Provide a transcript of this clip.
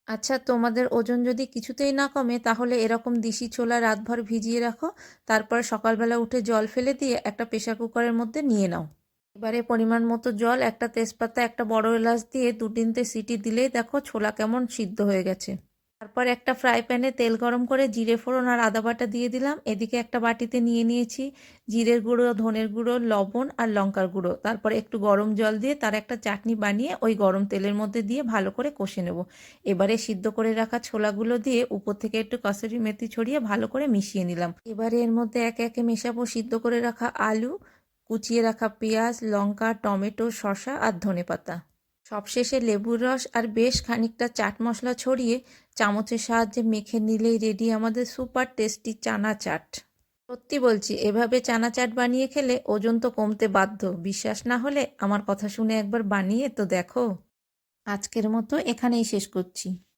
আচ্ছা, তোমাদের ওজন যদি কিছুতেই না কমে তাহলে এরকম দিশি ছোলা রাতভর ভিজিয়ে রাখো। তারপর সকালবেলা উঠে জল ফেলে দিয়ে একটা প্রেসার কুকারের মধ্যে নিয়ে নাও। এবারে পরিমাণ মতো জল, একটা তেজপাতা, একটা বড় এলাচ দিয়ে 2-3টে সিটি দিলেই দেখো ছোলা কেমন সিদ্ধ হয়ে গেছে। তারপর একটা ফ্রাই প্যানে তেল গরম করে জিরে ফোড়ন আর আদা বাটা দিয়ে দিলাম। এদিকে একটা বাটিতে নিয়ে নিয়েছি জিরের গুঁড়ো, ধনের গুঁড়ো, লবণ আর লঙ্কার গুঁড়ো। তারপরে একটু গরম জল দিয়ে তার একটা চাটনি বানিয়ে ওই গরম তেলের মধ্যে দিয়ে ভালো করে কষে নেব। এবারে সিদ্ধ করে রাখা ছোলাগুলো দিয়ে উপর থেকে একটু কসুরি মেথি ছড়িয়ে ভালো করে মিশিয়ে নিলাম। এবারে এর মধ্যে একে একে মেশাবো সিদ্ধ করে রাখা আলু, কুচিয়ে রাখা পেঁয়াজ, লঙ্কা, টমেটো, শসা আর ধনেপাতা। সবশেষে লেবুর রস আর বেশ খানিকটা চাট মশলা ছড়িয়ে চামচের সাহায্যে মেখে নিলেই রেডি আমাদের সুপার টেস্টি চানা চাট। সত্যি বলছি, এভাবে চানা চাট বানিয়ে খেলে ওজন তো কমতে বাধ্য। বিশ্বাস না হলে আমার কথা শুনে একবার বানিয়ে তো দেখো। আজকের মতো এখানেই শেষ করছি।